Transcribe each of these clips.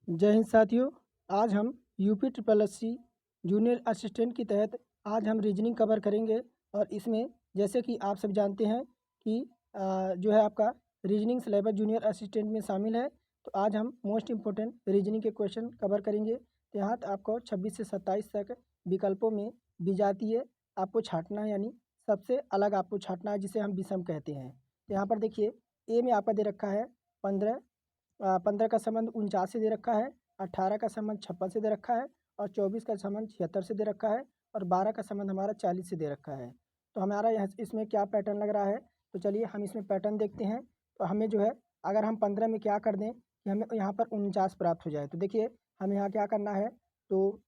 जय हिंद साथियों। आज हम UP triple S C junior assistant के तहत आज हम रीजनिंग कवर करेंगे। और इसमें जैसे कि आप सब जानते हैं कि जो है आपका रीजनिंग सिलेबस जूनियर असिस्टेंट में शामिल है। तो आज हम मोस्ट इम्पोर्टेंट रीजनिंग के क्वेश्चन कवर करेंगे। तो यहाँ आपको 26 से 27 तक विकल्पों में विजातीय आपको छांटना है, यानी सबसे अलग आपको छांटना है, जिसे हम विषम कहते हैं। तो यहाँ पर देखिए, ए में आपका दे रखा है 15, 15 का संबंध 49 से दे रखा है, 18 का संबंध 56 से दे रखा है, और 24 का संबंध 76 से दे रखा है, और 12 का संबंध हमारा 40 से दे रखा है। तो हमारा यहाँ इसमें क्या पैटर्न लग रहा है, तो चलिए हम इसमें पैटर्न देखते हैं। तो हमें जो है, अगर हम 15 में क्या कर दें कि हमें यहाँ पर 49 प्राप्त हो जाए, तो देखिए हमें यहाँ क्या करना है। तो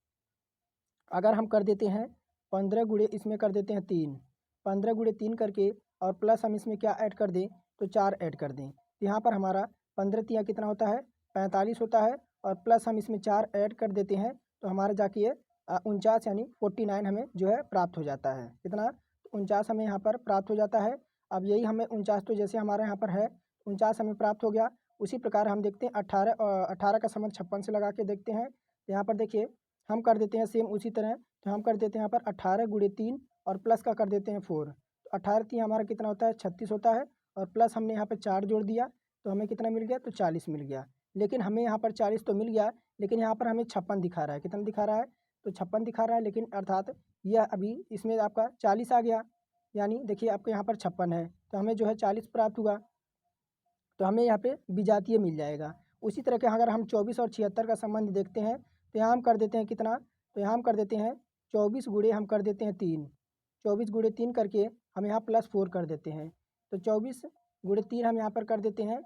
अगर हम कर देते हैं 15 गुणे इसमें कर देते हैं 3, 15 गुणे 3 करके, और प्लस हम इसमें क्या ऐड कर दें, तो 4 ऐड कर दें। तो यहाँ पर हमारा 15 तिया कितना होता है, 45 होता है, और प्लस हम इसमें 4 ऐड कर देते हैं, तो हमारा जाके ये 49 यानी 49 हमें जो है प्राप्त हो जाता है। कितना, 49 हमें यहाँ पर प्राप्त हो जाता है। अब यही हमें 49 तो जैसे हमारे यहाँ पर है 49 हमें प्राप्त हो गया। उसी प्रकार हम देखते हैं 18 का संबंध 56 से लगा के देखते हैं। तो यहाँ पर देखिए हम कर देते हैं सेम उसी तरह। तो हम कर देते हैं यहाँ पर 18 गुणे 3, और प्लस का कर देते हैं 4। तो 18 3 हमारा कितना होता है, 36 होता है, और प्लस हमने यहाँ पर 4 जोड़ दिया, तो हमें कितना मिल गया, तो 40 मिल गया। लेकिन हमें यहाँ पर 40 तो मिल गया, लेकिन यहाँ पर हमें 56 दिखा रहा है। कितना दिखा रहा है, तो 56 दिखा रहा है, लेकिन अर्थात यह अभी इसमें आपका 40 आ गया, यानी देखिए आपके यहाँ पर 56 है, तो हमें जो है 40 प्राप्त हुआ। तो हमें यहाँ पे विजातीय मिल जाएगा। उसी तरह के अगर हम 24 और 76 का संबंध देखते हैं, तो यहाँ हम कर देते हैं कितना, तो यहाँ हम कर देते हैं 24 गुणे हम कर देते हैं 3, 24 गुणे 3 करके हम यहाँ +4 कर देते हैं। तो 24 गुणे 3 हम यहाँ पर कर देते हैं,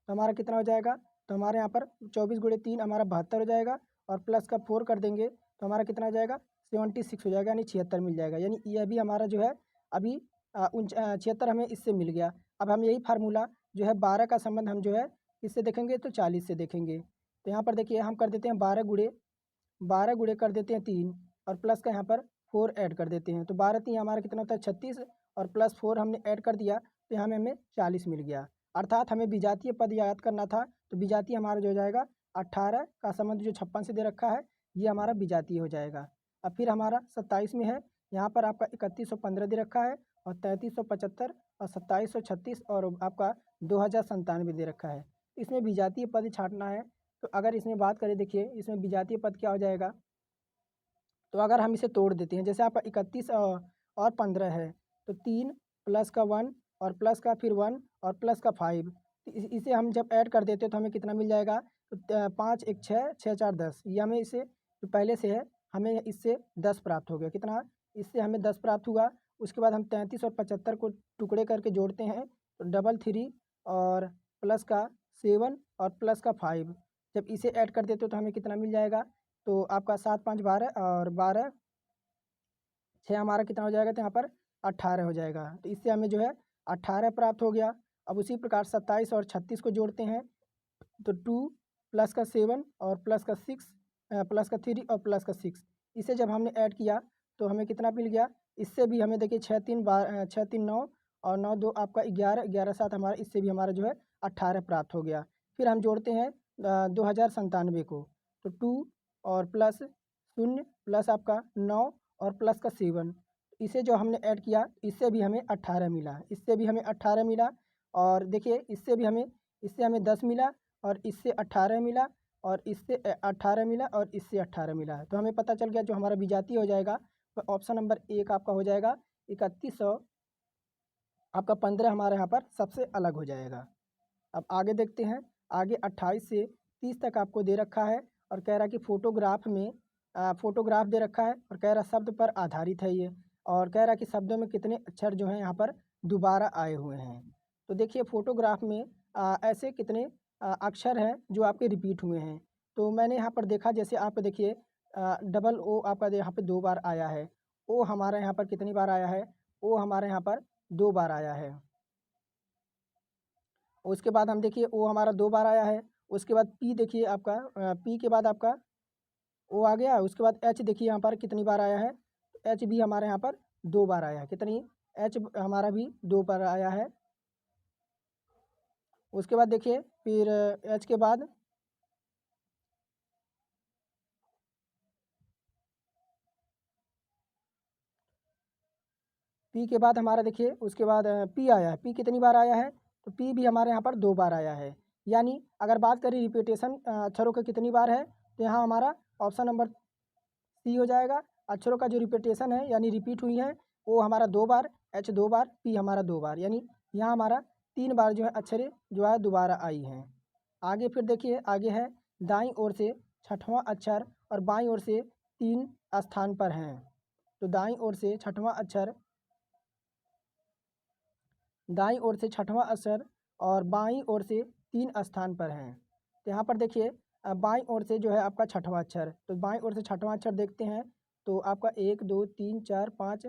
तो हमारा कितना हो जाएगा, तो हमारे यहाँ पर 24 गुणे 3 हमारा 72 हो जाएगा, और प्लस का 4 कर देंगे, तो हमारा कितना हो जाएगा, 76 हो जाएगा, यानी 76 मिल जाएगा। यानी यह भी हमारा जो है अभी 76 हमें इससे मिल गया। अब हम यही फार्मूला जो है 12 का संबंध हम जो है किससे देखेंगे, तो 40 से देखेंगे। तो यहाँ पर देखिए हम कर देते हैं 12 गुणे कर देते हैं 3, और प्लस का यहाँ पर 4 ऐड कर देते हैं। तो 12 3 हमारा कितना होता है 36, और +4 हमने ऐड कर दिया, तो यहाँ में हमें 40 मिल गया। अर्थात हमें विजातीय पद याद करना था, तो विजातीय हमारा जो हो जाएगा 18 का संबंध जो 56 से दे रखा है, ये हमारा विजातीय हो जाएगा। अब फिर हमारा 27 में है, यहाँ पर आपका 3115 दे रखा है, और 3375, और 2736, और आपका 2097 दे रखा है। इसमें विजातीय पद छांटना है। तो अगर इसमें बात करें, देखिए इसमें विजातीय पद क्या हो जाएगा, तो अगर हम इसे तोड़ देते हैं, जैसे आपका 31 और 15 है, तो 3 प्लस का 1, और प्लस का फिर 1, और प्लस का 5, तो इसे हम जब ऐड कर देते हैं तो हमें कितना मिल जाएगा, तो 5 1 6, 6 4 10, ये हमें इसे जो पहले से है हमें इससे 10 प्राप्त हो गया। कितना, इससे हमें 10 प्राप्त हुआ। उसके बाद हम 33 और 75 को टुकड़े करके जोड़ते हैं, तो 3 और प्लस का 7 और प्लस का 5, जब इसे ऐड कर देते हो तो हमें कितना मिल जाएगा, तो आपका 7 5 12, और 12 6 हमारा कितना हो जाएगा, तो यहाँ पर 18 हो जाएगा। तो इससे हमें जो है 18 प्राप्त हो गया। अब उसी प्रकार 27 और 36 को जोड़ते हैं, तो 2 प्लस का 7 और प्लस का 6, प्लस का 3 और प्लस का 6, इसे जब हमने ऐड किया तो हमें कितना मिल गया। इससे भी हमें देखिए 6 3 6 3 9, और 9 2 आपका 11, 11 7 हमारा, इससे भी हमारा जो है 18 प्राप्त हो गया। फिर हम जोड़ते हैं 2097 को, तो 2 और प्लस 0 प्लस आपका 9 और प्लस का 7, इसे जो हमने ऐड किया इससे भी हमें 18 मिला, इससे भी हमें 18 मिला। और देखिए इससे हमें 10 मिला, और इससे 18 मिला, और इससे 18 मिला, और इससे 18 मिला। तो हमें पता चल गया जो हमारा विजातीय हो जाएगा, तो ऑप्शन नंबर 1 आपका हो जाएगा 3100, आपका 15 हमारे यहाँ पर सबसे अलग हो जाएगा। अब आगे देखते हैं। आगे 28 से 30 तक आपको दे रखा है, और कह रहा है कि फोटोग्राफ में फोटोग्राफ दे रखा है, और कह रहा शब्द पर आधारित है ये, और कह रहा कि शब्दों में कितने अक्षर जो हैं यहाँ पर दोबारा आए हुए हैं। तो देखिए फोटोग्राफ में ऐसे कितने अक्षर हैं जो आपके रिपीट हुए हैं। तो मैंने यहाँ पर देखा, जैसे आप देखिए डबल ओ आपका यहाँ पे 2 बार आया है, ओ हमारे यहाँ पर कितनी बार आया है, ओ हमारे यहाँ पर 2 बार आया है। उसके बाद हम देखिए ओ हमारा 2 बार आया है। उसके बाद पी देखिए आपका पी के बाद आपका ओ आ गया। उसके बाद एच देखिए यहाँ पर कितनी बार आया है, एच भी हमारे यहाँ पर 2 बार आया है। कितनी, एच हमारा भी 2 बार आया है। उसके बाद देखिए फिर एच के बाद पी के बाद हमारा देखिए उसके बाद पी आया है। पी कितनी बार आया है? तो पी भी हमारे यहाँ पर 2 बार आया है। यानी अगर बात करें रिपीटेशन अक्षरों के कितनी बार है, तो यहाँ हमारा ऑप्शन नंबर सी हो जाएगा। अक्षरों का जो रिपीटेशन है यानी रिपीट हुई है वो हमारा 2 बार, एच 2 बार, पी हमारा 2 बार, यानी यहाँ हमारा 3 बार जो है अक्षरें जो है दोबारा आई हैं। आगे फिर देखिए आगे है दाईं ओर से छठवां अक्षर और बाईं ओर से 3 स्थान पर हैं। तो दाईं ओर से छठवां अक्षर, दाईं ओर से छठवां अक्षर और बाईं ओर से 3 स्थान पर हैं। तो यहाँ पर देखिए बाईं ओर से जो है आपका छठवां अक्षर, तो बाईं ओर से छठवां अक्षर देखते हैं तो आपका 1 2 3 4 5।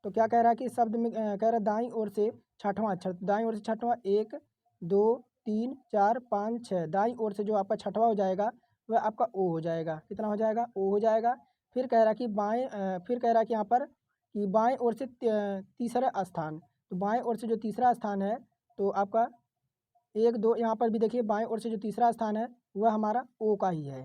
तो क्या कह रहा है कि शब्द में कह रहा है दाईं ओर से छठवां अक्षर, दाईं ओर से छठवां 1 2 3 4 5 6, दाईं ओर से जो आपका छठवां हो जाएगा वह आपका ओ हो जाएगा। कितना हो जाएगा? ओ हो जाएगा। फिर कह रहा है कि फिर कह रहा है कि यहाँ पर कि बाएं ओर से तीसरा स्थान, तो बाएं ओर से जो तीसरा स्थान है तो आपका 1 2, यहाँ पर भी देखिए बाएं ओर से जो तीसरा स्थान है वह हमारा ओ का ही है।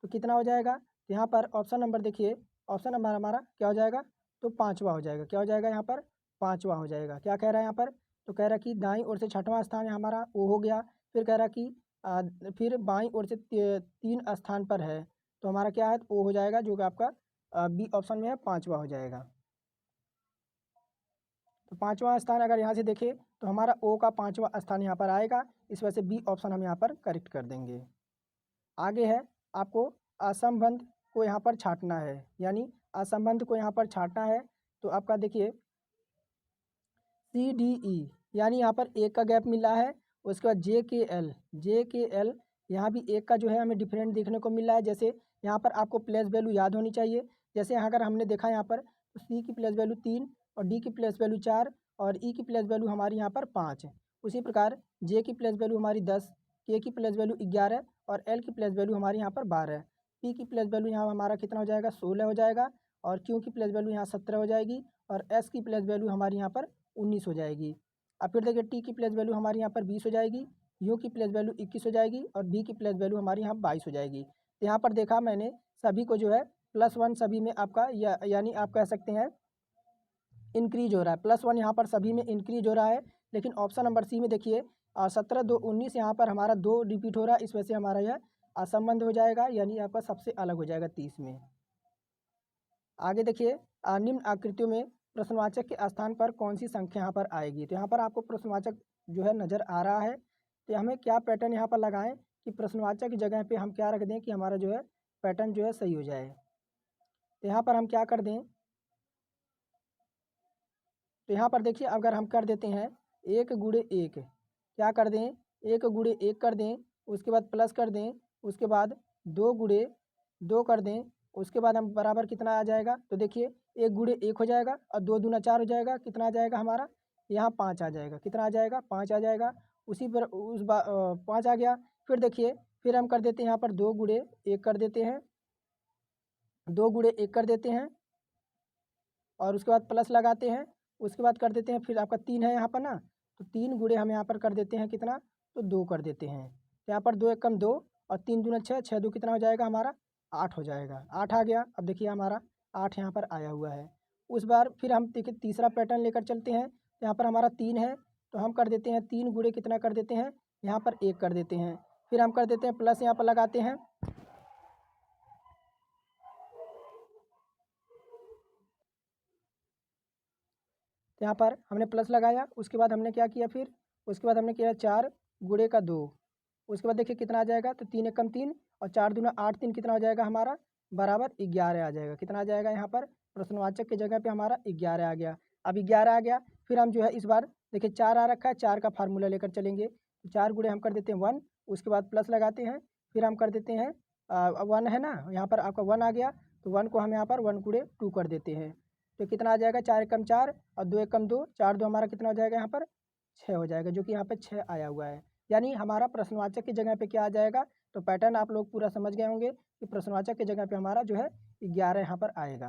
तो कितना हो जाएगा? तो यहाँ पर ऑप्शन नंबर देखिए, ऑप्शन नंबर हमारा क्या हो जाएगा? तो 5वां हो जाएगा। क्या हो जाएगा यहाँ पर? 5वां हो जाएगा। क्या कह रहा है यहाँ पर? तो कह रहा है कि दाईं ओर से छठवां स्थान हमारा ओ हो गया। फिर कह रहा है कि फिर बाईं ओर से 3 स्थान पर है, तो हमारा क्या है? ओ हो जाएगा, जो कि आपका बी ऑप्शन में है, 5वां हो जाएगा। तो 5वां स्थान अगर यहाँ से देखें तो हमारा ओ का 5वां स्थान यहाँ पर आएगा। इस वजह से बी ऑप्शन हम यहाँ पर करेक्ट कर देंगे। आगे है आपको असंबंध को यहाँ पर छांटना है, यानी असंबंध को यहाँ पर छांटना है। तो आपका देखिए सी डी ई, यानी यहाँ पर एक का गैप मिला है। उसके बाद जे के एल, यहाँ भी एक का जो है हमें डिफरेंट देखने को मिल रहा है। जैसे यहाँ पर आपको प्लेस वैल्यू याद होनी चाहिए। जैसे अगर हमने देखा यहाँ पर तो सी की प्लेस वैल्यू 3 और डी की प्लेस वैल्यू 4 और ई की प्लेस वैल्यू हमारी यहाँ पर 5 है। उसी प्रकार जे की प्लेस वैल्यू हमारी 10, के की प्लेस वैल्यू 11 और एल की प्लेस वैल्यू हमारी यहाँ पर 12 है। पी की प्लेस वैल्यू यहाँ हमारा कितना हो जाएगा? 16 हो जाएगा। और क्यू की प्लेस वैल्यू यहाँ 17 हो जाएगी और एस की प्लेस वैल्यू हमारी यहाँ पर 19 हो जाएगी। अब फिर देखिए टी की प्लेस वैल्यू हमारी यहाँ पर 20 हो जाएगी, यू की प्लेस वैल्यू 21 हो जाएगी और बी की प्लेस वैल्यू हमारी यहाँ 22 हो जाएगी। तो यहाँ पर देखा मैंने सभी को जो है +1 सभी में आपका यानी आप कह सकते हैं इंक्रीज हो रहा है। +1 यहाँ पर सभी में इंक्रीज हो रहा है। लेकिन ऑप्शन नंबर सी में देखिए 17 2 19 यहाँ पर हमारा 2 रिपीट हो रहा है। इस वजह से हमारा यह असंबंध हो जाएगा, यानी आपका सबसे अलग हो जाएगा 30 में। आगे देखिए निम्न आकृतियों में प्रश्नवाचक के स्थान पर कौन सी संख्या यहाँ पर आएगी? तो यहाँ पर आपको प्रश्नवाचक जो है नज़र आ रहा है। तो हमें क्या पैटर्न यहाँ पर लगाएं कि प्रश्नवाचक की जगह पे हम क्या रख दें कि हमारा जो है पैटर्न जो है सही हो जाए। तो यहाँ पर हम क्या कर दें, तो यहाँ पर देखिए अगर हम कर देते हैं 1 गुणे 1, क्या कर दें? 1 गुणे 1 कर दें, उसके बाद प्लस कर दें, उसके बाद 2 गुणे 2 कर दें, उसके बाद हम बराबर कितना आ जाएगा? तो देखिए 1 गुणे 1 हो जाएगा और 2 दूना 4 हो जाएगा। कितना आ जाएगा हमारा? यहाँ 5 आ जाएगा। कितना आ जाएगा? 5 आ जाएगा। उसी पर 5 आ गया। फिर देखिए फिर हम कर देते हैं यहाँ पर 2 गुणे 1 कर देते हैं, 2 गुणे 1 कर देते हैं और उसके बाद प्लस लगाते हैं। उसके बाद कर देते हैं फिर आपका 3 है यहाँ पर ना, तो 3 गुणे हम यहाँ पर कर देते हैं कितना? तो 2 कर देते हैं। तो यहाँ पर 2 एकम 2 और 3 दूना 6, 6 2 कितना हो जाएगा हमारा? 8 हो जाएगा। 8 आ गया। अब देखिए हमारा 8 यहाँ पर आया हुआ है। उस बार फिर हम देखिए तीसरा पैटर्न लेकर चलते हैं। यहाँ पर हमारा 3 है, तो हम कर देते हैं 3 गुणे कितना कर देते हैं? यहाँ पर 1 कर देते हैं। फिर हम कर देते हैं प्लस यहाँ पर लगाते हैं। तो यहाँ पर हमने प्लस लगाया, उसके बाद हमने क्या किया फिर? उसके बाद हमने किया 4 गुणे का 2। उसके बाद देखिए कितना आ जाएगा? तो 3 एकम 3 और 4 दूना 8, 3 कितना हो जाएगा हमारा? बराबर 11 आ जाएगा। कितना आ जाएगा यहाँ पर? प्रश्नवाचक की जगह पे हमारा 11 आ गया। अब 11 आ गया, फिर हम जो है इस बार देखिए 4 आ रखा है, 4 का फार्मूला लेकर चलेंगे। तो 4 गुणे हम कर देते हैं 1, उसके बाद प्लस लगाते हैं, फिर हम कर देते हैं 1 है ना, यहाँ पर आपका 1 आ गया, तो 1 को हम यहाँ पर 1 गुणे 2 कर देते हैं। तो कितना आ जाएगा? 4 एकम 4 और 2 एकम 2, 4 2 हमारा कितना हो जाएगा यहाँ पर? 6 हो जाएगा, जो कि यहाँ पे 6 आया हुआ है। यानी हमारा प्रश्नवाचक की जगह पे क्या आ जाएगा? तो पैटर्न आप लोग पूरा समझ गए होंगे कि प्रश्नवाचक की जगह पे हमारा जो है 11 यहाँ पर आएगा।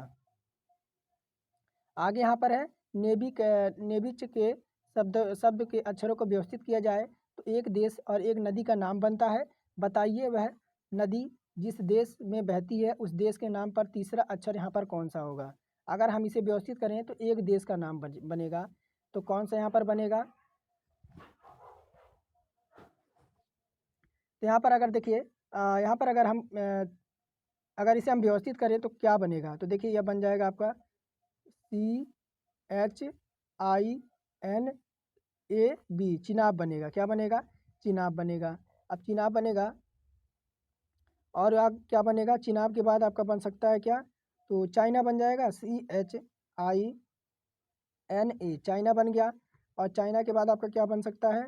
आगे यहाँ पर है नेबिच के शब्द शब्द के अक्षरों को व्यवस्थित किया जाए तो एक देश और एक नदी का नाम बनता है। बताइए वह नदी जिस देश में बहती है उस देश के नाम पर तीसरा अक्षर यहाँ पर कौन सा होगा। अगर हम इसे व्यवस्थित करें तो एक देश का नाम बनेगा, तो कौन सा यहाँ पर बनेगा। तो यहाँ पर अगर देखिए यहाँ पर अगर इसे हम व्यवस्थित करें तो क्या बनेगा, तो देखिए यह बन जाएगा आपका CHINAB, चिनाब बनेगा। क्या बनेगा, चिनाब बनेगा। अब चिनाब बनेगा और आप क्या बनेगा, चिनाब के बाद आपका बन सकता है क्या, तो चाइना बन जाएगा, CHINA, चाइना बन गया। और चाइना के बाद आपका क्या बन सकता है,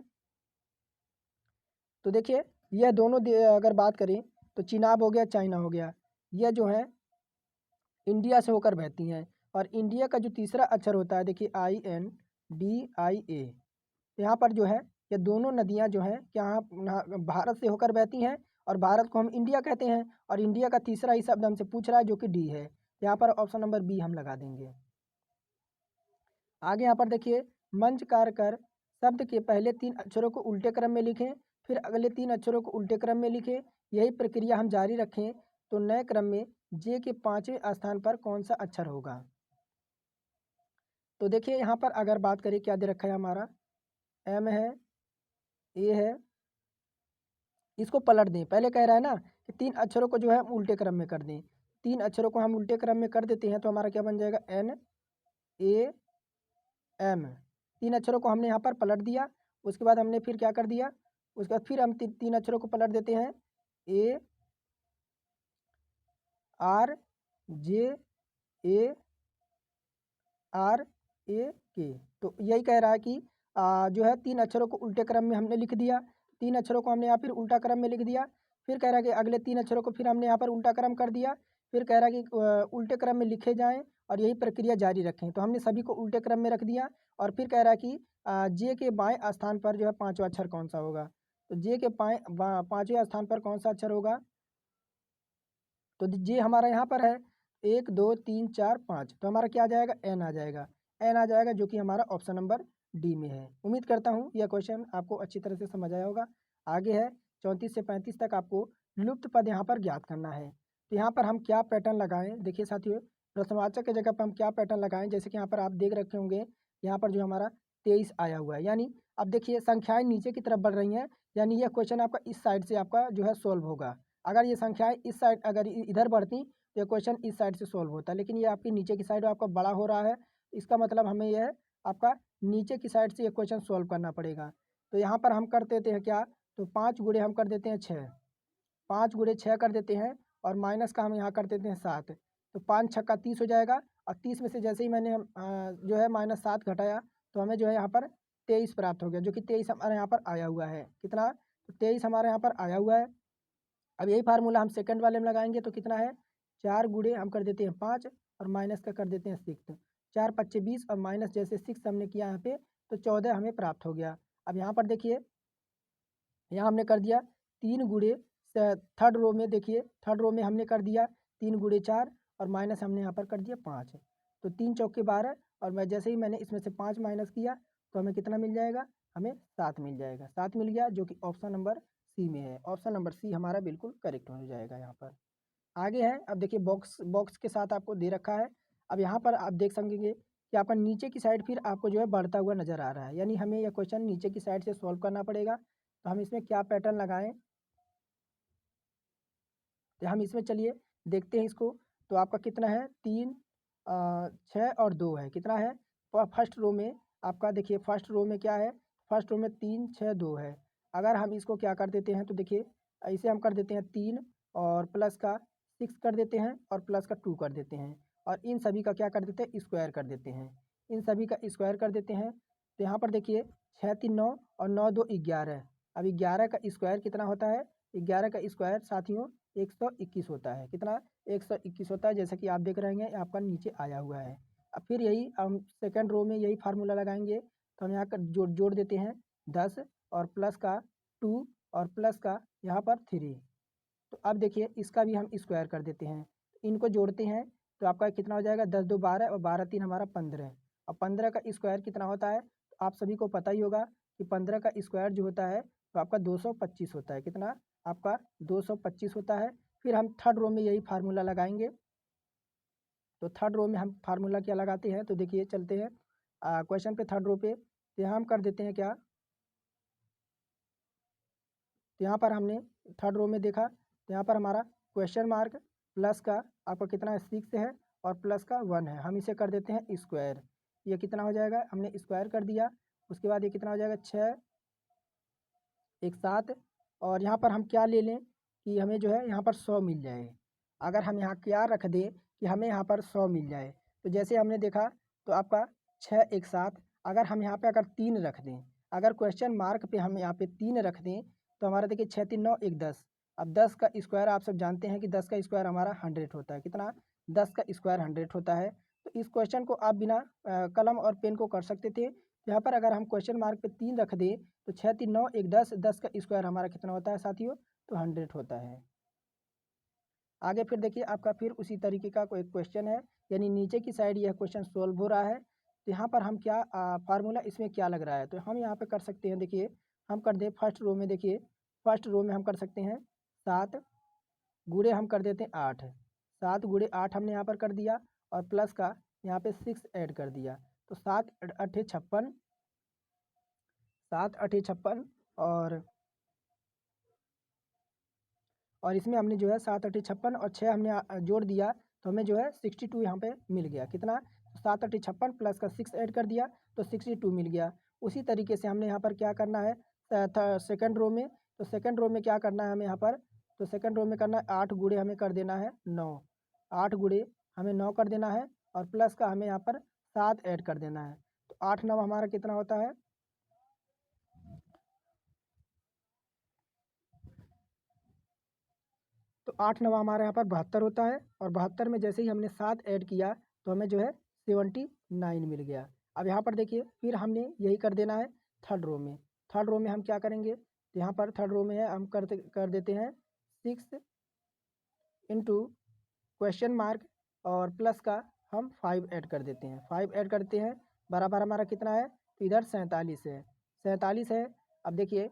तो देखिए यह दोनों अगर बात करें तो चिनाब हो गया, चाइना हो गया, यह जो है इंडिया से होकर बहती हैं। और इंडिया का जो तीसरा अक्षर होता है देखिए INDIA, यहाँ पर जो है ये दोनों नदियाँ जो हैं क्या भारत से होकर बहती हैं और भारत को हम इंडिया कहते हैं। और इंडिया का तीसरा ही शब्द हमसे पूछ रहा है जो कि डी है, यहाँ पर ऑप्शन नंबर बी हम लगा देंगे। आगे यहाँ पर देखिए मंच कार्य कर शब्द के पहले 3 अक्षरों को उल्टे क्रम में लिखें, फिर अगले 3 अक्षरों को उल्टे क्रम में लिखें। यही प्रक्रिया हम जारी रखें तो नए क्रम में जे के 5वें स्थान पर कौन सा अक्षर होगा। तो देखिए यहाँ पर अगर बात करें क्या दे रखा है हमारा, एम है, ए है, इसको पलट दें। पहले कह रहा है ना कि 3 अक्षरों को जो है हम उल्टे क्रम में कर दें, 3 अक्षरों को हम उल्टे क्रम में कर देते हैं तो हमारा क्या बन जाएगा, NAM। 3 अक्षरों को हमने यहाँ पर पलट दिया, उसके बाद हमने फिर क्या कर दिया, उसके बाद फिर हम 3 अक्षरों को पलट देते हैं, ARJARAK। तो यही कह रहा है कि जो है 3 अक्षरों को उल्टे क्रम में हमने लिख दिया, 3 अक्षरों को हमने यहाँ फिर उल्टा क्रम में लिख दिया। फिर कह रहा है कि अगले 3 अक्षरों को फिर हमने यहाँ पर उल्टा क्रम कर दिया। फिर कह रहा है कि उल्टे क्रम में लिखे जाएँ और यही प्रक्रिया जारी रखें। तो हमने सभी को उल्टे क्रम में रख दिया। और फिर कह रहा है कि जे के बाएं स्थान पर जो है 5वां अक्षर कौन सा होगा। तो जे के 5वें स्थान पर कौन सा अक्षर होगा, तो जे हमारा यहाँ पर है 1 2 3 4 5, तो हमारा क्या आ जाएगा, एन आ जाएगा, एन आ जाएगा, जो कि हमारा ऑप्शन नंबर डी में है। उम्मीद करता हूँ यह क्वेश्चन आपको अच्छी तरह से समझ आया होगा। आगे है 34 से 35 तक आपको लुप्त पद यहाँ पर ज्ञात करना है। तो यहाँ पर हम क्या पैटर्न लगाएं, देखिए साथियों प्रश्नवाचक की जगह पर हम क्या पैटर्न लगाएं। जैसे कि यहाँ पर आप देख रखे होंगे यहाँ पर जो हमारा 23 आया हुआ है, यानी अब देखिए संख्याएं नीचे की तरफ बढ़ रही हैं, यानी यह क्वेश्चन आपका इस साइड से आपका जो है सोल्व होगा। अगर ये संख्याएं इस साइड अगर इधर बढ़ती तो ये क्वेश्चन इस साइड से सोल्व होता है, लेकिन ये आपकी नीचे की साइड आपका बड़ा हो रहा है, इसका मतलब हमें यह आपका नीचे की साइड से ये क्वेश्चन सोल्व करना पड़ेगा। तो यहाँ पर हम कर देते हैं क्या, तो 5 गुणे हम कर देते हैं 6, 5 गुणे 6 कर देते हैं और माइनस का हम यहाँ कर देते हैं 7, तो 5 छक्का 30 हो जाएगा। और 30 में से जैसे ही मैंने जो है -7 घटाया तो हमें जो है यहाँ पर 23 प्राप्त हो गया, जो कि 23 हमारे यहाँ पर आया हुआ है। कितना, तो 23 हमारे यहाँ पर आया हुआ है। अब यही फार्मूला हम सेकंड वाले में लगाएंगे तो कितना है, 4 गुणे हम कर देते हैं 5 और माइनस का कर देते हैं 6, 4 पच्चे 20 और माइनस जैसे 6 हमने किया यहाँ पे तो 14 हमें प्राप्त हो गया। अब यहाँ पर देखिए यहाँ हमने कर दिया 3 गुणे, थर्ड रो में देखिए थर्ड रो में हमने कर दिया 3 गुणे 4 और माइनस हमने यहाँ पर कर दिया 5, तो 3 चौके 12 और मैं जैसे ही मैंने इसमें से 5 माइनस किया तो हमें कितना मिल जाएगा, हमें 7 मिल जाएगा, 7 मिल गया, जो कि ऑप्शन नंबर सी में है। ऑप्शन नंबर सी हमारा बिल्कुल करेक्ट हो जाएगा यहाँ पर। आगे है, अब देखिए बॉक्स बॉक्स के साथ आपको दे रखा है। अब यहाँ पर आप देख सकेंगे कि आपका नीचे की साइड फिर आपको जो है बढ़ता हुआ नज़र आ रहा है, यानी हमें यह क्वेश्चन नीचे की साइड से सॉल्व करना पड़ेगा। तो हम इसमें क्या पैटर्न लगाएं, तो हम इसमें चलिए देखते हैं इसको। तो आपका कितना है, 3 6 और 2 है, कितना है, फर्स्ट रो में आपका देखिए फर्स्ट रो में क्या है, फर्स्ट रो में 3 6 2 है। अगर हम इसको क्या कर देते हैं तो देखिए इसे हम कर देते हैं 3 और प्लस का 6 कर देते हैं और प्लस का 2 कर देते हैं और इन सभी का क्या कर देते हैं, स्क्वायर कर देते हैं, इन सभी का स्क्वायर कर देते हैं। तो यहाँ पर देखिए 6 3 9 और 9 2 11। अब 11 का स्क्वायर कितना होता है, 11 का स्क्वायर साथियों 121 होता है। कितना, 121 होता है, जैसा कि आप देख रहे हैं आपका नीचे आया हुआ है। अब फिर यही हम सेकंड रो में यही फार्मूला लगाएंगे, तो हम यहाँ कर जोड़ देते हैं 10 और प्लस का 2 और प्लस का यहाँ पर 3। तो अब देखिए इसका भी हम स्क्वायर कर देते हैं, इनको जोड़ते हैं तो आपका कितना हो जाएगा, 10 2 12 और 12 3 हमारा 15 और 15 का स्क्वायर कितना होता है, आप सभी को पता ही होगा कि 15 का स्क्वायर जो होता है तो आपका 225 होता है। कितना? आपका 225 होता है। फिर हम थर्ड रो में यही फार्मूला लगाएंगे। तो थर्ड रो में हम फार्मूला क्या लगाते हैं, तो देखिए चलते हैं क्वेश्चन पे, थर्ड रो पे। तो यहाँ हम कर देते हैं क्या, तो यहाँ पर हमने थर्ड रो में देखा, तो यहाँ पर हमारा क्वेश्चन मार्क प्लस का आपका कितना है 6 है और प्लस का 1 है। हम इसे कर देते हैं स्क्वायर। ये कितना हो जाएगा, हमने स्क्वायर कर दिया। उसके बाद ये कितना हो जाएगा 6 एक 7। और यहाँ पर हम क्या ले लें कि हमें जो है यहाँ पर 100 मिल जाए। अगर हम यहाँ क्या रख दें कि हमें यहाँ पर 100 मिल जाए, तो जैसे हमने देखा तो आपका 6 एक 7। अगर हम यहाँ पे अगर 3 रख दें, अगर क्वेश्चन मार्क पे हम यहाँ पे 3 रख दें तो हमारा देखिए 6 3 9 एक 10। अब 10 का स्क्वायर आप सब जानते हैं कि 10 का स्क्वायर हमारा 100 होता है। कितना? 10 का स्क्वायर 100 होता है। तो इस क्वेश्चन को आप बिना कलम और पेन को कर सकते थे। यहाँ पर अगर हम क्वेश्चन मार्क पे 3 रख दें तो 6 3 9 एक 10, 10 का स्क्वायर हमारा कितना होता है साथियों, तो 100 होता है। आगे फिर देखिए आपका फिर उसी तरीके का कोई क्वेश्चन है, यानी नीचे की साइड यह क्वेश्चन सोल्व हो रहा है। तो यहाँ पर हम क्या फार्मूला इसमें क्या लग रहा है, तो हम यहाँ पे कर सकते हैं। देखिए हम कर दें फर्स्ट रो में, देखिए फर्स्ट रो में हम कर सकते हैं 7 गुणे हम कर देते हैं 8। 7 गुणे 8 हमने यहाँ पर कर दिया और प्लस का यहाँ पे 6 ऐड कर दिया। तो 7 8 56, 7 8 56 और इसमें हमने जो है 7 8 56 और 6 हमने जोड़ दिया तो हमें जो है 62 यहाँ पे मिल गया। कितना? 7 8 56 प्लस का 6 ऐड कर दिया तो 62 मिल गया। उसी तरीके से हमने यहाँ पर क्या करना है सेकंड रो में, तो सेकंड रो में क्या करना है हमें यहाँ पर, तो सेकंड रो में करना है 8 गुणे हमें कर देना है 9। 8 गुणे हमें 9 कर देना है और प्लस का हमें यहाँ पर 7 ऐड कर देना है। तो 8 9 हमारा कितना होता है, तो 8 9 हमारे यहाँ पर 72 होता है। और 72 में जैसे ही हमने 7 ऐड किया तो हमें जो है 79 मिल गया। अब यहाँ पर देखिए फिर हमने यही कर देना है थर्ड रो में। थर्ड रो में हम क्या करेंगे, तो यहाँ पर थर्ड रो में है हम कर देते हैं 6 इंटू क्वेश्चन मार्क और प्लस का हम 5 ऐड कर देते हैं। 5 ऐड करते हैं बराबर हमारा कितना है, तो इधर 47 है। 47 है। अब देखिए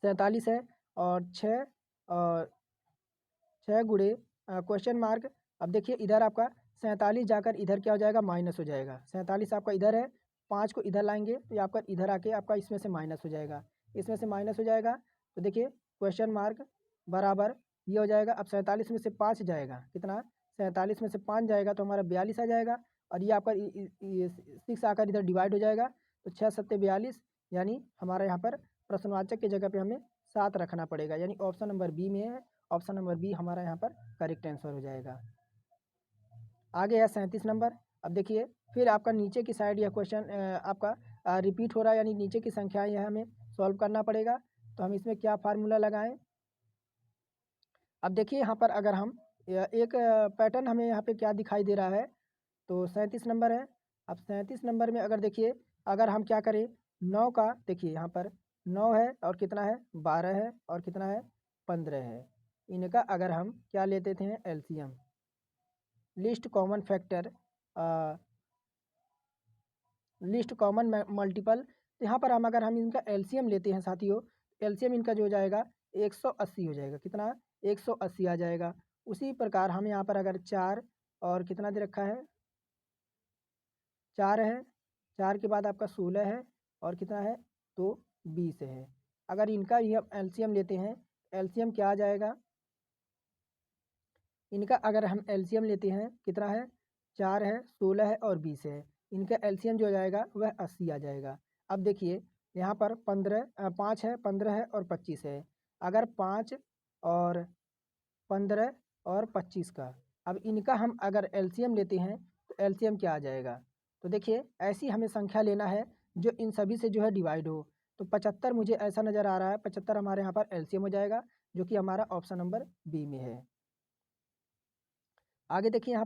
47 है और 6 और 6 गुणे क्वेश्चन मार्क। अब देखिए इधर आपका 47 जाकर इधर क्या हो जाएगा, माइनस हो जाएगा। 47 आपका इधर है, 5 को इधर लाएंगे तो ये आपका इधर आके आपका इसमें से माइनस हो जाएगा, इसमें से माइनस हो जाएगा। तो देखिए क्वेश्चन मार्क बराबर ये हो जाएगा। अब 47 में से 5 जाएगा, कितना? 47 में से 5 जाएगा तो हमारा 42 आ जाएगा। और ये आपका 6 आकर इधर डिवाइड हो जाएगा तो 6 7 42, यानी हमारा यहाँ पर प्रश्नवाचक की जगह पे हमें 7 रखना पड़ेगा, यानी ऑप्शन नंबर बी में है। ऑप्शन नंबर बी हमारा यहाँ पर करेक्ट आंसर हो जाएगा। आगे है 37 नंबर। अब देखिए फिर आपका नीचे की साइड यह क्वेश्चन आपका रिपीट हो रहा है, यानी नीचे की संख्याएं यह हमें सॉल्व करना पड़ेगा। तो हम इसमें क्या फार्मूला लगाएं, अब देखिए यहाँ पर अगर हम एक पैटर्न हमें यहाँ पे क्या दिखाई दे रहा है, तो 37 नंबर है। अब 37 नंबर में अगर देखिए अगर हम क्या करें 9 का, देखिए यहाँ पर 9 है और कितना है 12 है और कितना है 15 है। इनका अगर हम क्या लेते थे LCM, list common factor, list common multiple. तो यहाँ पर हम अगर हम इनका एलसीएम लेते हैं साथियों, एलसीएम इनका जो हो जाएगा 180 हो जाएगा। कितना? 180 आ जाएगा। उसी प्रकार हम यहाँ पर अगर 4 और कितना दे रखा है 4 है, 4 के बाद आपका 16 है और कितना है तो 20 है। अगर इनका ये एलसीएम लेते हैं, एलसीएम क्या आ जाएगा, इनका अगर हम एलसीएम लेते हैं कितना है 4 है 16 है और 20 है, इनका एलसीएम जो आ जाएगा वह 80 आ जाएगा। अब देखिए यहाँ पर 5 है 15 है और 25 है। अगर 5 और 15 और 25 का, अब इनका हम अगर एलसीएम लेते हैं तो एलसीएम क्या आ जाएगा, तो देखिए ऐसी हमें संख्या लेना है जो इन सभी से जो है डिवाइड हो। तो 75 मुझे ऐसा नज़र आ रहा है, 75 हमारे यहाँ पर एलसीएम हो जाएगा, जो कि हमारा ऑप्शन नंबर बी में है। आगे देखिए यहाँ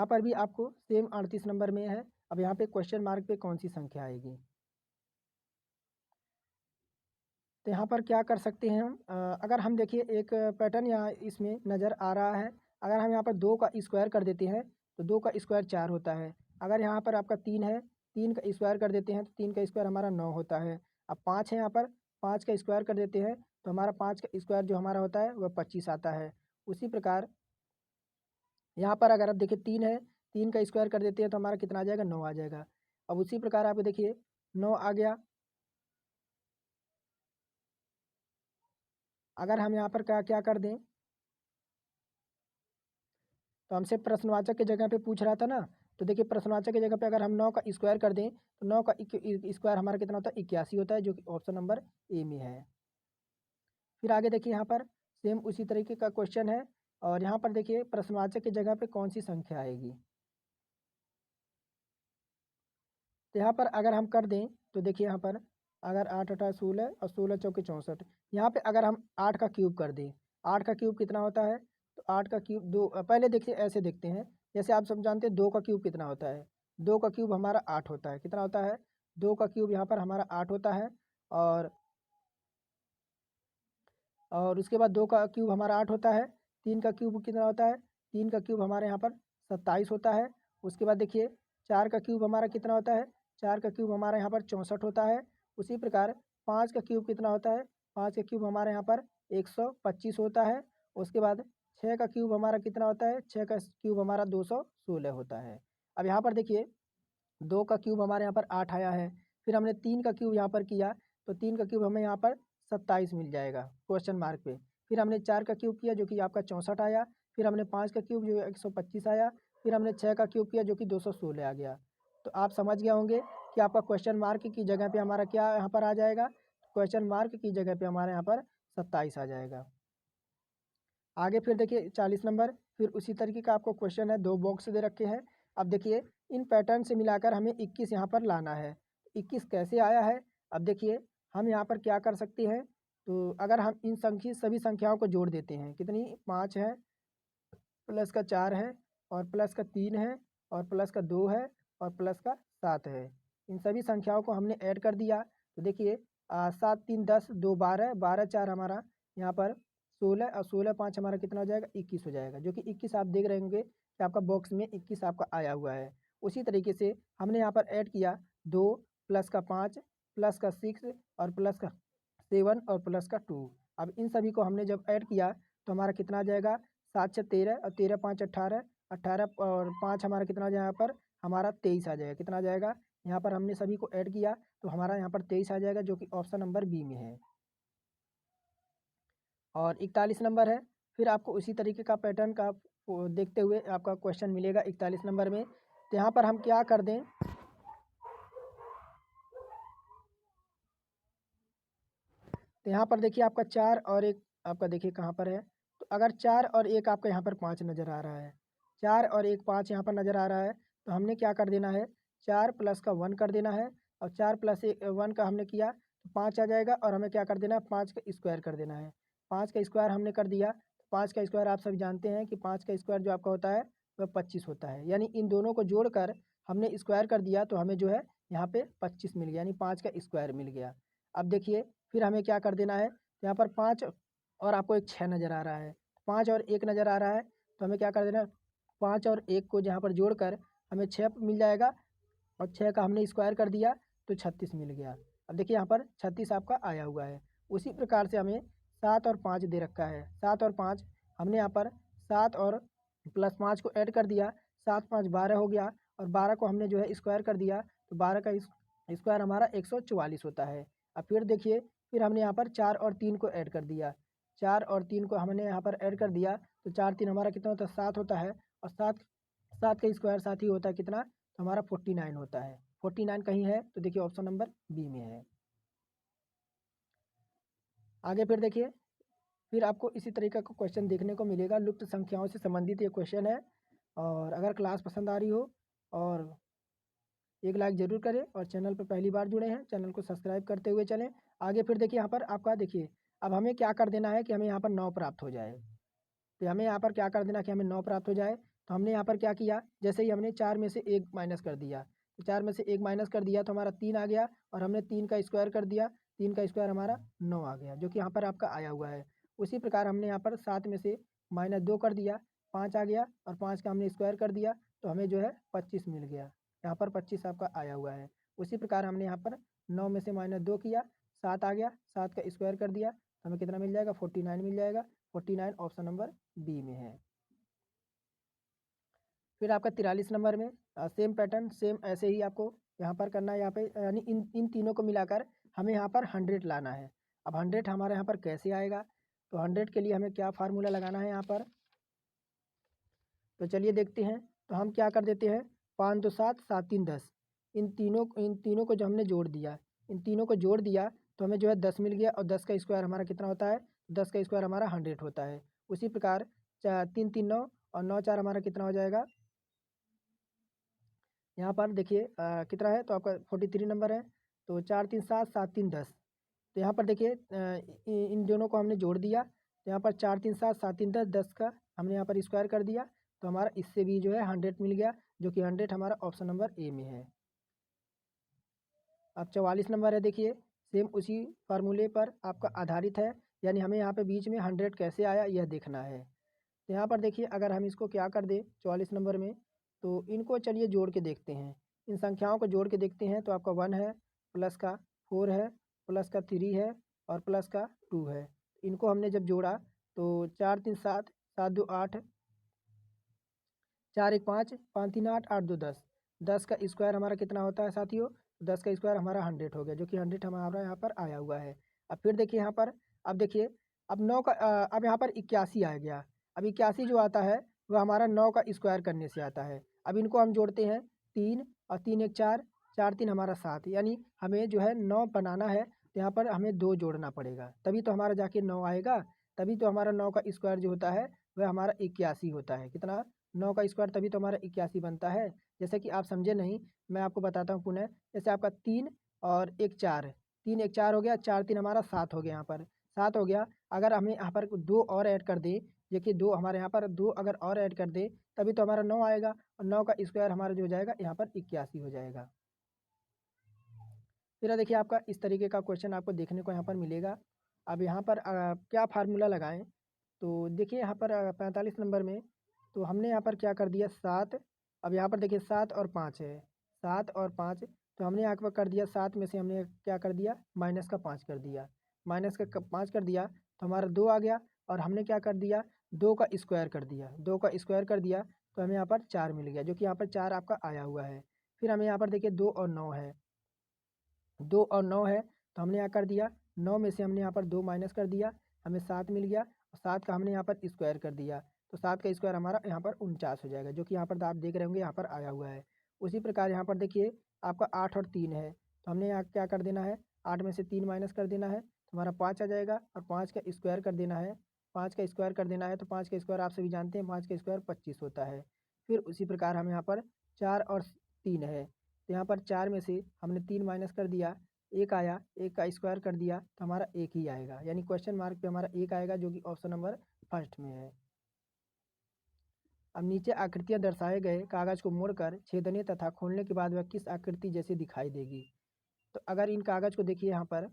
पर भी आपको सेम 38 नंबर में है। अब यहाँ पे क्वेश्चन मार्क पे कौन सी संख्या आएगी, तो यहाँ पर क्या कर सकते हैं हम अगर हम देखिए एक पैटर्न यहाँ इसमें नज़र आ रहा है। अगर हम यहाँ पर 2 का स्क्वायर कर देते हैं तो 2 का स्क्वायर 4 होता है। अगर यहाँ पर आपका 3 है, 3 का स्क्वायर कर देते हैं तो 3 का स्क्वायर हमारा 9 होता है। अब 5 है यहाँ पर, 5 का स्क्वायर कर देते हैं तो हमारा 5 का स्क्वायर जो हमारा होता है वह 25 आता है। उसी प्रकार यहाँ पर अगर आप देखिए 3 है, 3 का स्क्वायर कर देते हैं तो हमारा कितना आ जाएगा, 9 आ जाएगा। अब उसी प्रकार आप देखिए 9 आ गया। अगर हम यहाँ पर क्या क्या कर दें, तो हमसे प्रश्नवाचक की जगह पे पूछ रहा था ना, तो देखिए प्रश्नवाचक की जगह पे अगर हम 9 का स्क्वायर कर दें तो 9 का स्क्वायर हमारा कितना होता है, 81 होता है, जो कि ऑप्शन नंबर ए में है। फिर आगे देखिए यहाँ पर सेम उसी तरीके का क्वेश्चन है, और यहाँ पर देखिए प्रश्नवाचक की जगह पे कौन सी संख्या आएगी। तो यहाँ पर अगर हम कर दें तो देखिए यहाँ पर अगर 8 8 16 और 16 चौके 64, यहाँ पे अगर हम 8 का क्यूब कर दें, 8 का क्यूब कितना होता है, तो 8 का क्यूब 2, पहले देखिए ऐसे देखते हैं, जैसे आप सब जानते हैं 2 का क्यूब कितना होता है, 2 का क्यूब हमारा 8 होता है। कितना होता है, 2 का क्यूब यहाँ पर हमारा 8 होता है। और उसके बाद 2 का क्यूब हमारा 8 होता है। 3 का क्यूब कितना होता है, 3 का क्यूब हमारे यहाँ पर 27 होता है। उसके बाद देखिए 4 का क्यूब हमारा कितना होता है, 4 का क्यूब हमारे यहाँ पर 64 होता है। उसी प्रकार 5 का क्यूब कितना होता है, 5 का क्यूब हमारे यहाँ पर 125 होता है। उसके बाद 6 का क्यूब हमारा कितना होता है, 6 का क्यूब हमारा 216 होता है। अब यहाँ पर देखिए 2 का क्यूब हमारे यहाँ पर 8 आया है, फिर हमने 3 का क्यूब यहाँ पर किया तो 3 का क्यूब हमें यहाँ पर 27 मिल जाएगा क्वेश्चन मार्क पे। फिर हमने 4 का क्यूब किया जो कि आपका 64 आया। फिर हमने 5 का क्यूब जो 125 आया। फिर हमने 6 का क्यूब किया जो कि 216 आ गया। तो आप समझ गए होंगे कि आपका क्वेश्चन मार्क की जगह पे हमारा क्या यहाँ पर आ जाएगा, क्वेश्चन मार्क की जगह पे हमारे यहाँ पर 27 आ जाएगा। आगे फिर देखिए 40 नंबर, फिर उसी तरीके का आपको क्वेश्चन है, 2 बॉक्स दे रखे हैं। अब देखिए इन पैटर्न से मिलाकर हमें 21 यहाँ पर लाना है। 21 कैसे आया है, अब देखिए हम यहाँ पर क्या कर सकते हैं, तो अगर हम इन सभी संख्याओं को जोड़ देते हैं, कितनी 5 है, प्लस का 4 है, और प्लस का 3 है, और प्लस का 2 है, और प्लस का 7 है। इन सभी संख्याओं को हमने ऐड कर दिया तो देखिए 7 3 10 2 12, 12 4 हमारा यहाँ पर 16, और 16 5 हमारा कितना हो जाएगा, 21 हो जाएगा, जो कि 21 आप देख रहे होंगे कि आपका बॉक्स में 21 आपका आया हुआ है। उसी तरीके से हमने यहाँ पर ऐड किया 2 प्लस का 5 प्लस का 6 और प्लस का 7 और प्लस का 2। अब इन सभी को हमने जब ऐड किया तो हमारा कितना आ जाएगा, 7 6 13 और 13 5 18, 18 और 5 हमारा कितना हो जाएगा, यहाँ पर हमारा 23 आ जाएगा। कितना आ जाएगा, यहाँ पर हमने सभी को ऐड किया तो हमारा यहाँ पर 23 आ जाएगा, जो कि ऑप्शन नंबर बी में है। और 41 नंबर है, फिर आपको उसी तरीके का पैटर्न का देखते हुए आपका क्वेश्चन मिलेगा 41 नंबर में। तो यहाँ पर हम क्या कर दें, तो यहाँ पर देखिए आपका 4 और 1 आपका देखिए कहाँ पर है, तो अगर 4 और 1 आपका यहाँ पर 5 नज़र आ रहा है, 4 और 1 5 यहाँ पर नज़र आ रहा है, तो हमने क्या कर देना है, 4 प्लस का 1 कर देना है, और 4 प्लस 1 का हमने किया तो 5 आ जाएगा, और हमें क्या कर देना है, 5 का स्क्वायर कर देना है। 5 का स्क्वायर हमने कर दिया, 5 का स्क्वायर आप सभी जानते हैं कि 5 का स्क्वायर जो आपका होता है वह 25 होता है, यानी इन दोनों को जोड़कर हमने स्क्वायर कर दिया तो हमें जो है यहाँ पे 25 मिल गया, यानी 5 का स्क्वायर मिल गया। अब देखिए फिर हमें क्या कर देना है, यहाँ पर 5 और आपको एक 6 नज़र आ रहा है, 5 और 1 नज़र आ रहा है, तो हमें क्या कर देना है, 5 और 1 को यहाँ पर जोड़कर हमें 6 मिल जाएगा, और 6 का हमने स्क्वायर कर दिया तो 36 मिल गया। अब देखिए यहाँ पर 36 आपका आया हुआ है। उसी प्रकार से हमें 7 और 5 दे रखा है, 7 और 5 हमने यहाँ पर 7 और प्लस 5 को ऐड कर दिया, 7 5 12 हो गया, और 12 को हमने जो है स्क्वायर कर दिया तो 12 का स्क्वायर हमारा 144 होता है। अब फिर देखिए फिर हमने यहाँ पर 4 और 3 को ऐड कर दिया, 4 और 3 को हमने यहाँ पर ऐड कर दिया तो 4 3 हमारा कितना होता है, 7 होता है, और 7 7 का स्क्वायर साथ ही होता है कितना, तो हमारा 49 होता है। 49 कहीं है तो देखिए ऑप्शन नंबर बी में है। आगे फिर देखिए फिर आपको इसी तरीके का क्वेश्चन देखने को मिलेगा, लुप्त संख्याओं से संबंधित ये क्वेश्चन है। और अगर क्लास पसंद आ रही हो और एक लाइक ज़रूर करें, और चैनल पर पहली बार जुड़े हैं चैनल को सब्सक्राइब करते हुए चलें। आगे फिर देखिए यहाँ पर आपका देखिए अब हमें क्या कर देना है कि हमें यहाँ पर 9 प्राप्त हो जाए, तो हमें यहाँ पर क्या कर देना कि हमें 9 प्राप्त हो जाए। तो हमने यहाँ पर क्या किया, जैसे ही हमने 4 में से 1 माइनस कर दिया, तो 4 में से 1 माइनस कर दिया तो हमारा 3 आ गया, और हमने 3 का स्क्वायर कर दिया, 3 का स्क्वायर हमारा 9 आ गया, जो कि यहाँ पर आपका आया हुआ है। उसी प्रकार हमने यहाँ पर 7 में से -2 कर दिया, 5 आ गया, और 5 का हमने स्क्वायर कर दिया तो हमें जो है 25 मिल गया, यहाँ पर 25 आपका आया हुआ है। उसी प्रकार हमने यहाँ पर 9 में से -2 किया, 7 आ गया, 7 का स्क्वायर कर दिया तो हमें कितना मिल जाएगा, 49 मिल जाएगा। 49 ऑप्शन नंबर बी में है। फिर आपका 43 नंबर में सेम पैटर्न, सेम ऐसे ही आपको यहाँ पर करना है। यहाँ पे यानी इन तीनों को मिलाकर हमें यहाँ पर 100 लाना है। अब 100 हमारे यहाँ पर कैसे आएगा, तो 100 के लिए हमें क्या फार्मूला लगाना है यहाँ पर, तो चलिए देखते हैं। तो हम क्या कर देते हैं, 5 2 7 7 3 10, इन तीनों को जो हमने जोड़ दिया, इन तीनों को जोड़ दिया तो हमें जो है 10 मिल गया। और 10 का स्क्वायर हमारा कितना होता है, 10 का स्क्वायर हमारा 100 होता है। उसी प्रकार 3 3 9 और 9 4 हमारा कितना हो जाएगा, यहाँ पर देखिए कितना है, तो आपका 43 नंबर है। तो 4 3 7 7 3 10, तो यहाँ पर देखिए इन दोनों को हमने जोड़ दिया तो यहाँ पर 4 3 7 7 3 10, 10 का हमने यहाँ पर स्क्वायर कर दिया तो हमारा इससे भी जो है 100 मिल गया, जो कि 100 हमारा ऑप्शन नंबर ए में है। अब 44 नंबर है, देखिए सेम उसी फार्मूले पर आपका आधारित है, यानी हमें यहाँ पे बीच में 100 कैसे आया यह देखना है। तो यहाँ पर देखिए अगर हम इसको क्या कर दें 44 नंबर में, तो इनको चलिए जोड़ के देखते हैं। इन संख्याओं को जोड़ के देखते हैं तो आपका 1 है, प्लस का 4 है, प्लस का 3 है और प्लस का 2 है। इनको हमने जब जोड़ा तो 4 3 7 7 2 8, 4 1 5 5 3 8 8 2 10, 10 का स्क्वायर हमारा कितना होता है साथियों, 10 का स्क्वायर हमारा 100 हो गया, जो कि 100 हमारा यहाँ पर आया हुआ है। अब फिर देखिए यहाँ पर, अब देखिए अब 9 का अब यहाँ पर 81 आ गया। अब 81 जो आता है वह हमारा 9 का स्क्वायर करने से आता है। अब इनको हम जोड़ते हैं 3 और 3 1 4, 4 3 हमारा 7, यानी हमें जो है 9 बनाना है तो यहाँ पर हमें 2 जोड़ना पड़ेगा, तभी तो हमारा जाके 9 आएगा। तभी तो हमारा 9 का स्क्वायर जो होता है वह हमारा 81 होता है। कितना, 9 का स्क्वायर, तभी तो हमारा 81 बनता है। जैसे कि आप समझे नहीं, मैं आपको बताता हूँ पुनः। जैसे आपका 3 और 1 4, 3 1 4 हो गया, 4 3 हमारा 7 हो गया, यहाँ पर 7 हो गया। अगर हमें यहाँ पर 2 और ऐड कर दें, देखिए 2 हमारे यहाँ पर 2 अगर और ऐड कर दें तभी तो हमारा 9 आएगा, और 9 का स्क्वायर हमारा जो हो जाएगा यहाँ पर 81 हो जाएगा। फिर देखिए आपका इस तरीके का क्वेश्चन आपको देखने को यहाँ पर मिलेगा। अब यहाँ पर क्या फार्मूला लगाएं, तो देखिए यहाँ पर 45 नंबर में तो हमने यहाँ पर क्या कर दिया 7। अब यहाँ पर देखिए 7 और 5 है, 7 और 5, तो हमने यहाँ पर कर दिया 7 में से हमने क्या कर दिया, माइनस का 5 कर दिया, माइनस का 5 कर दिया तो हमारा 2 आ गया। और हमने क्या कर दिया, 2 का स्क्वायर कर दिया, 2 का स्क्वायर कर दिया तो हमें यहाँ पर 4 मिल गया, जो कि यहाँ पर 4 आपका आया हुआ है। फिर हमें यहाँ पर देखिए 2 और 9 है, 2 और 9 है तो हमने यहाँ कर दिया 9 में से हमने यहाँ पर 2 माइनस कर दिया, हमें 7 मिल गया। और 7 का हमने यहाँ पर स्क्वायर कर दिया तो 7 का स्क्वायर हमारा यहाँ पर 49 हो जाएगा, जो कि यहाँ पर आप देख रहे होंगे यहाँ पर आया हुआ है। उसी प्रकार यहाँ पर देखिए आपका 8 और 3 है, तो हमने यहाँ क्या कर देना है, 8 में से 3 माइनस कर देना है तो हमारा 5 आ जाएगा। और 5 का स्क्वायर कर देना है, 5 का स्क्वायर कर देना है तो 5 का स्क्वायर आप सभी जानते हैं, 5 का स्क्वायर 25 होता है। फिर उसी प्रकार हम यहाँ पर 4 और 3 है, तो यहाँ पर 4 में से हमने 3 माइनस कर दिया, 1 आया, 1 का स्क्वायर कर दिया तो हमारा 1 ही आएगा, यानी क्वेश्चन मार्क पे हमारा 1 आएगा, जो कि ऑप्शन नंबर फर्स्ट में है। अब नीचे आकृतियां दर्शाए गए कागज को मोड़कर छेदने तथा खोलने के बाद वह किस आकृति जैसी दिखाई देगी। तो अगर इन कागज को देखिए यहाँ पर,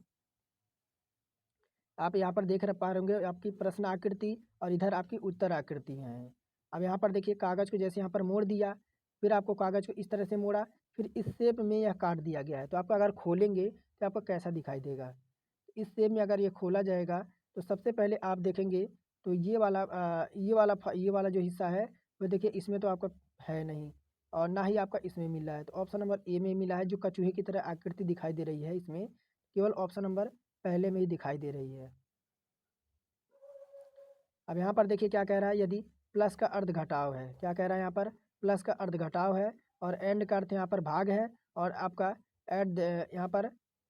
आप यहाँ पर देख पा रहे होंगे आपकी प्रश्न आकृति और इधर आपकी उत्तर आकृति हैं। अब यहाँ पर देखिए कागज को जैसे यहाँ पर मोड़ दिया, फिर आपको कागज को इस तरह से मोड़ा, फिर इस शेप में यह काट दिया गया है, तो आपको अगर खोलेंगे तो आपको कैसा दिखाई देगा। इस शेप में अगर ये खोला जाएगा तो सबसे पहले आप देखेंगे तो ये वाला जो हिस्सा है वो देखिए इसमें तो आपका है नहीं, और ना ही आपका इसमें मिल रहा है। तो ऑप्शन नंबर ए में मिला है, जो कछुए की तरह आकृति दिखाई दे रही है, इसमें केवल ऑप्शन नंबर पहले में ही दिखाई दे रही है। अब यहाँ पर देखिए क्या कह रहा है, यदि प्लस का अर्ध घटाव है, क्या कह रहा है यहाँ पर, प्लस का अर्ध घटाव है और एंड का अर्थ यहाँ पर भाग है, और आपका यहाँ पर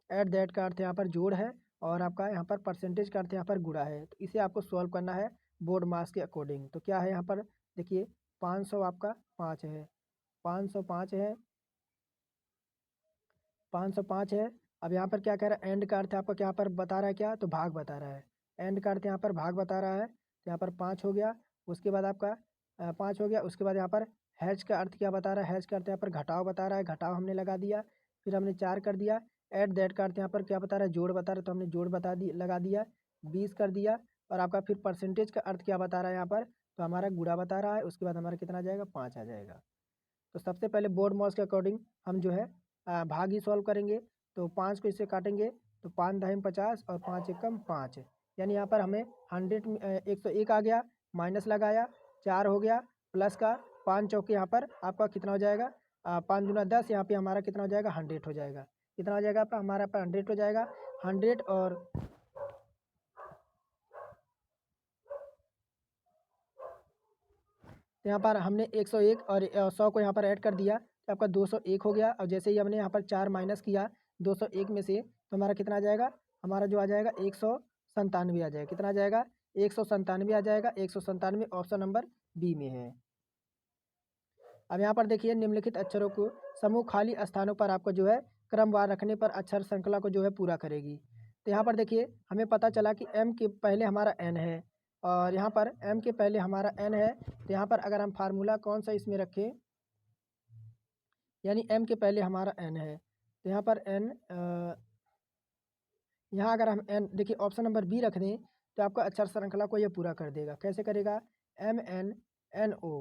एट दैट का अर्थ यहाँ पर जोड़ है, और आपका यहाँ पर परसेंटेज का अर्थ यहाँ पर गुणा है। तो इसे आपको सॉल्व करना है बोर्ड मास के अकॉर्डिंग। तो क्या है यहाँ पर देखिए 500 आपका 5 है, 505 है, 505 है। अब यहाँ पर क्या कह रहा है, एंड का अर्थ आपका क्या पर बता रहा है, क्या तो भाग बता रहा है, एंड का अर्थ यहाँ पर भाग बता रहा है। तो यहाँ पर 5 हो गया, उसके बाद आपका 5 हो गया। उसके बाद यहाँ पर हैच का अर्थ क्या बता रहा है, हैच का अर्थ यहाँ पर घटाव बता रहा है, घटाव हमने लगा दिया। फिर हमने 4 कर दिया। एट दैट का अर्थ यहाँ पर क्या बता रहा है, जोड़ बता रहा है, तो हमने जोड़ बता दी लगा दिया, 20 कर दिया। और आपका फिर परसेंटेज का अर्थ क्या बता रहा है यहाँ पर, तो हमारा गुणा बता रहा है। उसके बाद हमारा कितना आ जाएगा, 5 आ जाएगा। तो सबसे पहले बोर्ड मास के अकॉर्डिंग हम जो है भाग ही सॉल्व करेंगे। तो 5 को इससे काटेंगे तो 5 दही 50 और 5 एकम 5, यानी यहाँ पर हमें 101 आ गया, माइनस लगाया 4 हो गया, प्लस का 5 चौके यहाँ पर आपका कितना हो जाएगा 5 दूना 10, यहाँ पे हमारा कितना हो जाएगा 100 हो जाएगा। कितना हो जाएगा आपका हमारा पर 100 हो जाएगा। 100 और यहाँ पर हमने 101 और 100 को यहाँ पर ऐड कर दिया तो आपका 201 हो गया। और जैसे ही हमने यहाँ पर 4 माइनस किया 201 में से तो हमारा कितना आ जाएगा, हमारा जो आ जाएगा 197 आ जाएगा। कितना आ जाएगा 197 आ जाएगा। 197 ऑप्शन नंबर बी में है। अब यहाँ पर देखिए निम्नलिखित अक्षरों को समूह खाली स्थानों पर आपको जो है क्रमवार रखने पर अक्षर श्रृंखला को जो है पूरा करेगी। तो यहाँ पर देखिए हमें पता चला कि m के पहले हमारा n है और यहाँ पर m के पहले हमारा n है। तो यहाँ पर अगर हम फार्मूला कौन सा इसमें रखें, यानी m के पहले हमारा n है तो यहाँ पर n यहाँ अगर हम n देखिए ऑप्शन नंबर बी रख दें तो आपका अक्षर श्रृंखला को ये पूरा कर देगा। कैसे करेगा, MNNO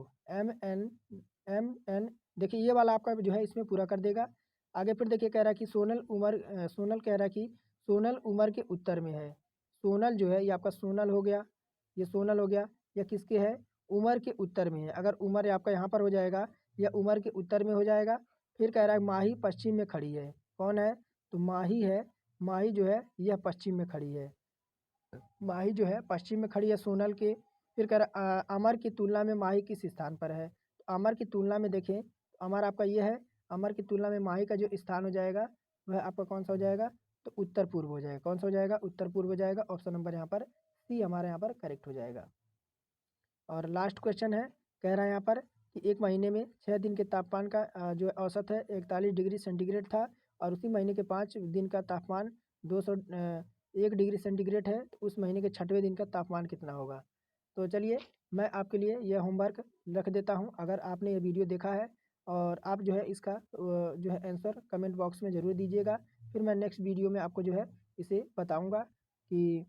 MN देखिए ये वाला आपका जो है इसमें पूरा कर देगा। आगे फिर देखिए कह रहा है कि सोनल कह रहा है कि सोनल उमर के उत्तर में है। सोनल जो है ये आपका सोनल हो गया, ये सोनल हो गया, यह किसके है उमर के उत्तर में है। अगर उमर आपका यहाँ पर हो जाएगा या उमर के उत्तर में हो जाएगा। फिर कह रहा है माही पश्चिम में खड़ी है। कौन है, तो माही है, माही जो है यह पश्चिम में खड़ी है, माही जो है पश्चिम में खड़ी है सोनल के। फिर कह रहा अमर की तुलना में माही किस स्थान पर है। तो अमर की तुलना में देखें अमर आपका ये है, अमर की तुलना में माही का जो स्थान हो जाएगा वह आपका कौन सा हो जाएगा, तो उत्तर पूर्व हो जाएगा। कौन सा हो जाएगा, उत्तर पूर्व हो जाएगा। ऑप्शन नंबर यहाँ पर सी हमारे यहाँ पर करेक्ट हो जाएगा। और लास्ट क्वेश्चन है, कह रहा है यहाँ पर कि एक महीने में 6 दिन के तापमान का जो औसत है 41 डिग्री सेंटीग्रेड था और उसी महीने के 5 दिन का तापमान 201 डिग्री सेंटीग्रेड है, तो उस महीने के 6वें दिन का तापमान कितना होगा। तो चलिए मैं आपके लिए यह होमवर्क रख देता हूँ। अगर आपने ये वीडियो देखा है और आप जो है इसका जो है आंसर कमेंट बॉक्स में ज़रूर दीजिएगा। फिर मैं नेक्स्ट वीडियो में आपको जो है इसे बताऊँगा कि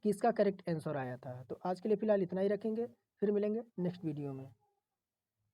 किसका करेक्ट आंसर आया था। तो आज के लिए फ़िलहाल इतना ही रखेंगे, फिर मिलेंगे नेक्स्ट वीडियो में।